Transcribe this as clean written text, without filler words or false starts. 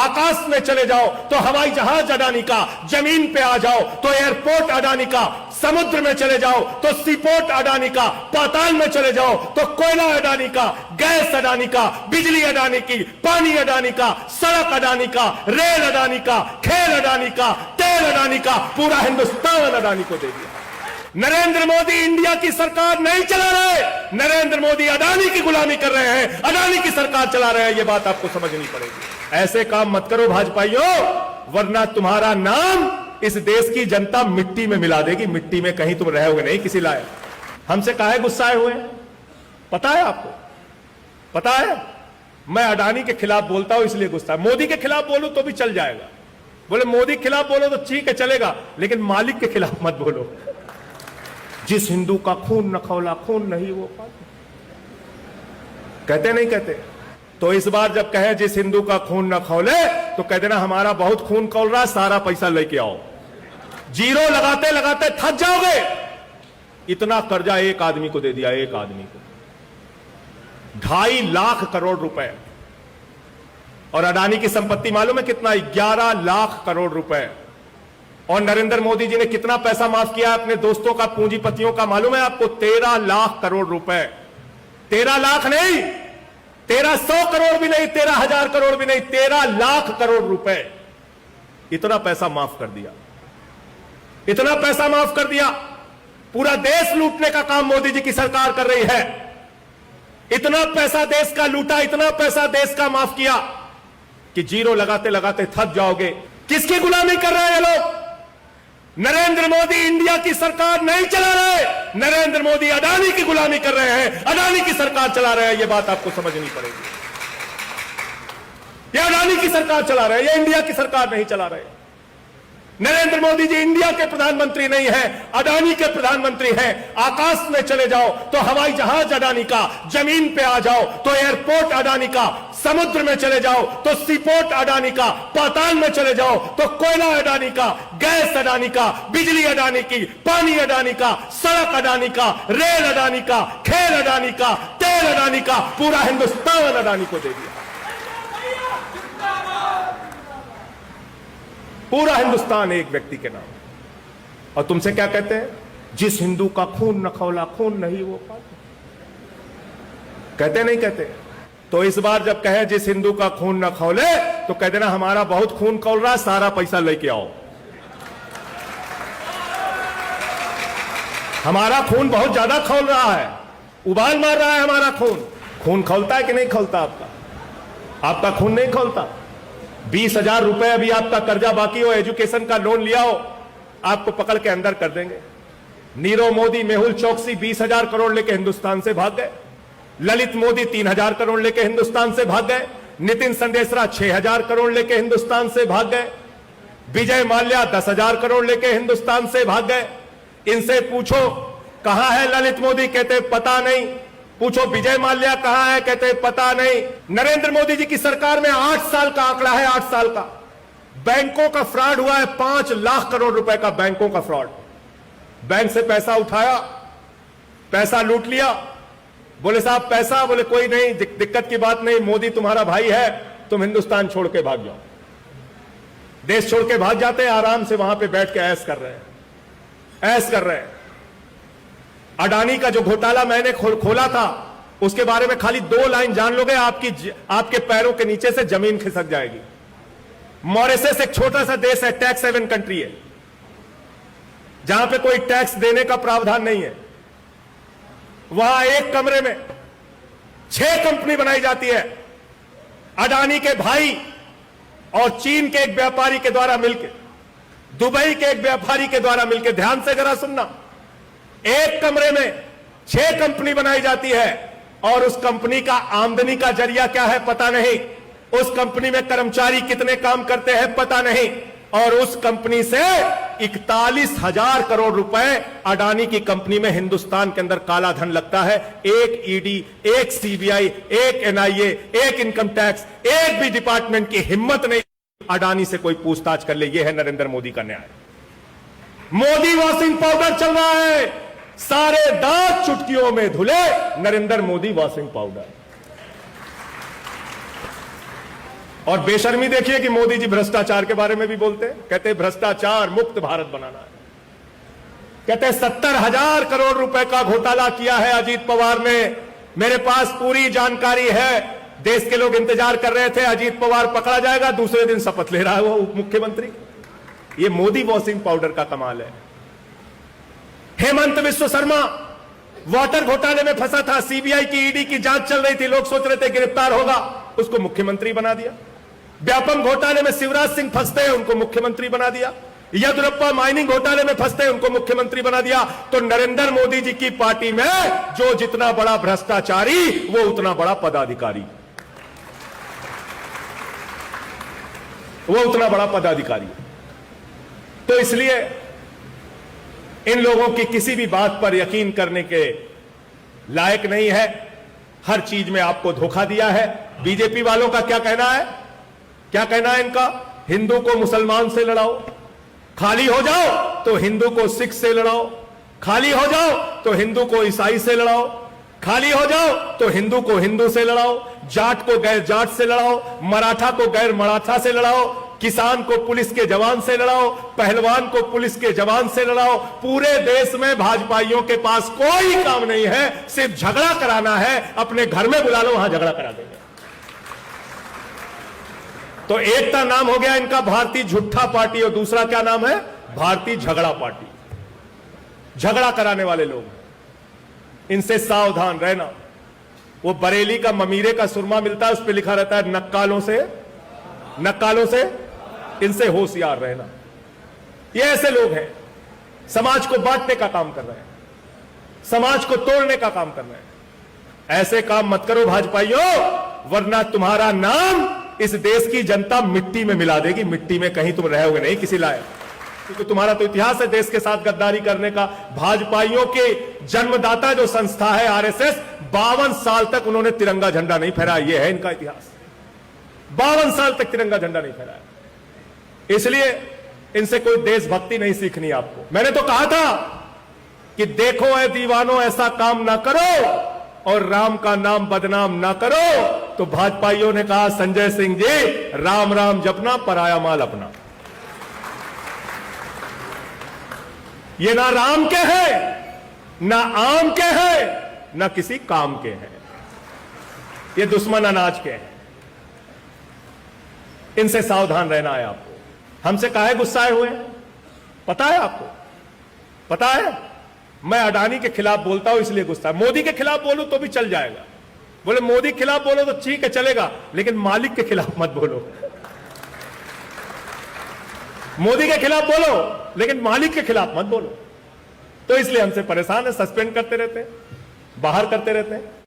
आकाश में चले जाओ तो हवाई जहाज अडानी का, जमीन पे आ जाओ तो एयरपोर्ट अडानी का, समुद्र में चले जाओ तो सीपोर्ट अडानी का, पाताल में चले जाओ तो कोयला अडानी का, गैस अडानी का, बिजली अडानी की, पानी अडानी का, सड़क अडानी का, रेल अडानी का, खेल अडानी का, तेल अडानी का, पूरा हिंदुस्तान अडानी को दे दिया। नरेंद्र मोदी इंडिया की सरकार नहीं चला रहे, नरेंद्र मोदी अडानी की गुलामी कर रहे हैं, अडानी की सरकार चला रहे हैं। यह बात आपको समझनी पड़ेगी। ऐसे काम मत करो भाजपाइयों, वरना तुम्हारा नाम इस देश की जनता मिट्टी में मिला देगी। मिट्टी में कहीं तुम रहोगे नहीं किसी लायक। हमसे काहे गुस्साए हुए हैं पता है आपको? पता है मैं अडानी के खिलाफ बोलता हूं इसलिए गुस्सा। मोदी के खिलाफ बोलूं तो भी चल जाएगा। बोले मोदी के खिलाफ बोलो तो ठीक है चलेगा, लेकिन मालिक के खिलाफ मत बोलो। जिस हिंदू का खून न खौला खून नहीं वो पाता, कहते नहीं कहते? तो इस बार जब कहे जिस हिंदू का खून न खौले तो कह देना हमारा बहुत खून खौल रहा है, सारा पैसा लेके आओ। जीरो लगाते लगाते थक जाओगे। इतना कर्जा एक आदमी को दे दिया, एक आदमी को 2.5 लाख करोड़ रुपए। और अडानी की संपत्ति मालूम है कितना? 11 लाख करोड़ रुपए। और नरेंद्र मोदी जी ने कितना पैसा माफ किया अपने दोस्तों का, पूंजीपतियों का मालूम है आपको? 13 लाख करोड़ रुपए। 13 लाख नहीं, 1300 करोड़ भी नहीं, 13,000 करोड़ भी नहीं, 13 लाख करोड़ रुपए। इतना पैसा माफ कर दिया, इतना पैसा माफ कर दिया। पूरा देश लूटने का काम मोदी जी की सरकार कर रही है। इतना पैसा देश का लूटा, इतना पैसा देश का माफ किया कि जीरो लगाते लगाते थक जाओगे। किसकी गुलामी कर रहे हैं ये लोग? नरेंद्र मोदी इंडिया की सरकार नहीं चला रहे, नरेंद्र मोदी अडानी की गुलामी कर रहे हैं, अडानी की सरकार चला रहे हैं। यह बात आपको समझनी पड़ेगी। ये अडानी की सरकार चला रहे हैं, ये इंडिया की सरकार नहीं चला रहे। नरेंद्र मोदी जी इंडिया के प्रधानमंत्री नहीं है, अडानी के प्रधानमंत्री हैं। आकाश में चले जाओ तो हवाई जहाज अडानी का, जमीन पे आ जाओ तो एयरपोर्ट अडानी का, समुद्र में चले जाओ तो सीपोर्ट अडानी का, पाताल में चले जाओ तो कोयला अडानी का, गैस अडानी का, बिजली अडानी की, पानी अडानी का, सड़क अडानी का, रेल अडानी का, खेल अडानी का, तेल अडानी का, पूरा हिंदुस्तान अडानी को दे दिया। पूरा हिंदुस्तान एक व्यक्ति के नाम। और तुमसे क्या कहते हैं? जिस हिंदू का खून न खौला खून नहीं वो पाता। कहते नहीं कहते? तो इस बार जब कहे जिस हिंदू का खून न खौले तो कह देना हमारा बहुत खून खौल रहा है, सारा पैसा लेके आओ। हमारा खून बहुत ज्यादा खौल रहा है, उबाल मार रहा है हमारा खून। खून खौलता है कि नहीं खौलता आपका? आपका खून नहीं खौलता। 20,000 रुपए अभी आपका कर्जा बाकी हो, एजुकेशन का लोन लिया हो, आपको पकड़ के अंदर कर देंगे। नीरव मोदी, मेहुल चौकसी 20,000 करोड़ लेके हिंदुस्तान से भाग गए। ललित मोदी 3,000 करोड़ लेके हिंदुस्तान से भाग गए। नितिन संदेशरा 6,000 करोड़ लेके हिंदुस्तान से भाग गए। विजय माल्या 10,000 करोड़ लेके हिंदुस्तान से भाग गए। इनसे पूछो कहां है ललित मोदी, कहते पता नहीं। पूछो विजय माल्या कहां है, कहते पता नहीं। नरेंद्र मोदी जी की सरकार में 8 साल का आंकड़ा है, 8 साल का। बैंकों का फ्रॉड हुआ है, 5 लाख करोड़ रुपए का बैंकों का फ्रॉड। बैंक से पैसा उठाया, पैसा लूट लिया। बोले साहब पैसा, बोले कोई नहीं, दिक्कत की बात नहीं, मोदी तुम्हारा भाई है, तुम हिंदुस्तान छोड़ के भाग जाओ। देश छोड़ के भाग जाते हैं, आराम से वहां पे बैठ के ऐश कर रहे हैं, ऐश कर रहे हैं। अडानी का जो घोटाला मैंने खोला था उसके बारे में खाली 2 लाइन जान लोगे, आपके पैरों के नीचे से जमीन खिसक जाएगी। मॉरिशस एक छोटा सा देश है, टैक्स हेवन कंट्री है, जहां पे कोई टैक्स देने का प्रावधान नहीं है। वहां एक कमरे में 6 कंपनी बनाई जाती है, अडानी के भाई और चीन के एक व्यापारी के द्वारा मिलकर, दुबई के एक व्यापारी के द्वारा मिलकर। ध्यान से जरा सुनना, एक कमरे में 6 कंपनी बनाई जाती है और उस कंपनी का आमदनी का जरिया क्या है पता नहीं, उस कंपनी में कर्मचारी कितने काम करते हैं पता नहीं, और उस कंपनी से 41,000 करोड़ रुपए अडानी की कंपनी में हिंदुस्तान के अंदर काला धन लगता है। एक ईडी, एक सीबीआई, एक एनआईए, एक इनकम टैक्स, एक भी डिपार्टमेंट की हिम्मत नहीं अडानी से कोई पूछताछ कर ले। यह है नरेंद्र मोदी का न्याय। मोदी वॉशिंग पाउडर चल रहा है, सारे दांत चुटकियों में धुले, नरेंद्र मोदी वॉशिंग पाउडर। और बेशर्मी देखिए कि मोदी जी भ्रष्टाचार के बारे में भी बोलते हैं, कहते हैं भ्रष्टाचार मुक्त भारत बनाना है। कहते हैं 70,000 करोड़ रुपए का घोटाला किया है अजीत पवार ने। मेरे पास पूरी जानकारी है। देश के लोग इंतजार कर रहे थे अजीत पवार पकड़ा जाएगा, दूसरे दिन शपथ ले रहा है वो उप मुख्यमंत्री। ये मोदी वॉशिंग पाउडर का कमाल है। हेमंत विश्व शर्मा वाटर घोटाले में फंसा था, सीबीआई की ईडी की जांच चल रही थी, लोग सोच रहे थे गिरफ्तार होगा, उसको मुख्यमंत्री बना दिया। व्यापम घोटाले में शिवराज सिंह फंसते हैं, उनको मुख्यमंत्री बना दिया। येदियुरप्पा माइनिंग घोटाले में फंसते हैं, उनको मुख्यमंत्री बना दिया। तो नरेंद्र मोदी जी की पार्टी में जो जितना बड़ा भ्रष्टाचारी वो उतना बड़ा पदाधिकारी, वो उतना बड़ा पदाधिकारी। तो इसलिए इन लोगों की किसी भी बात पर यकीन करने के लायक नहीं है। हर चीज में आपको धोखा दिया है। बीजेपी वालों का क्या कहना है? क्या कहना है इनका? हिंदू को मुसलमान से लड़ाओ, खाली हो जाओ तो हिंदू को सिख से लड़ाओ, खाली हो जाओ तो हिंदू को ईसाई से लड़ाओ, खाली हो जाओ तो हिंदू को हिंदू से लड़ाओ, जाट को गैर जाट से लड़ाओ, मराठा को गैर मराठा से लड़ाओ, किसान को पुलिस के जवान से लड़ाओ, पहलवान को पुलिस के जवान से लड़ाओ। पूरे देश में भाजपाइयों के पास कोई काम नहीं है, सिर्फ झगड़ा कराना है। अपने घर में बुला लो, वहां झगड़ा करा देंगे। तो एक का नाम हो गया इनका भारतीय झूठा पार्टी, और दूसरा क्या नाम है? भारतीय झगड़ा पार्टी। झगड़ा कराने वाले लोग, इनसे सावधान रहना। वो बरेली का ममीरे का सुरमा मिलता है, उस पर लिखा रहता है नक्कालों से इनसे होशियार रहना। ये ऐसे लोग हैं, समाज को बांटने का काम कर रहे हैं, समाज को तोड़ने का काम कर रहे हैं। ऐसे काम मत करो भाजपाइयों, वरना तुम्हारा नाम इस देश की जनता मिट्टी में मिला देगी। मिट्टी में कहीं तुम रहोगे नहीं किसी लायक, क्योंकि तुम्हारा तो इतिहास है देश के साथ गद्दारी करने का। भाजपाइयों के जन्मदाता जो संस्था है आरएसएस, 52 साल तक उन्होंने तिरंगा झंडा नहीं फहराया। यह है इनका इतिहास। 52 साल तक तिरंगा झंडा नहीं फहराया। इसलिए इनसे कोई देशभक्ति नहीं सीखनी आपको। मैंने तो कहा था कि देखो ऐ दीवानों, ऐसा काम ना करो और राम का नाम बदनाम ना करो। तो भाजपाइयों ने कहा संजय सिंह जी, राम राम जपना, पराया माल अपना। ये ना राम के हैं, ना आम के हैं, ना किसी काम के हैं। ये दुश्मन अनाज के हैं। इनसे सावधान रहना है आपको। हमसे काहे गुस्साए हुए हैं पता है आपको? पता है? मैं अडानी के खिलाफ बोलता हूं इसलिए गुस्सा है। मोदी के खिलाफ बोलूं तो भी चल जाएगा। बोले मोदी के खिलाफ बोलो तो ठीक है, चलेगा, लेकिन मालिक के खिलाफ मत बोलो। मोदी के खिलाफ बोलो लेकिन मालिक के खिलाफ मत बोलो। तो इसलिए हमसे परेशान है, सस्पेंड करते रहते हैं, बाहर करते रहते हैं।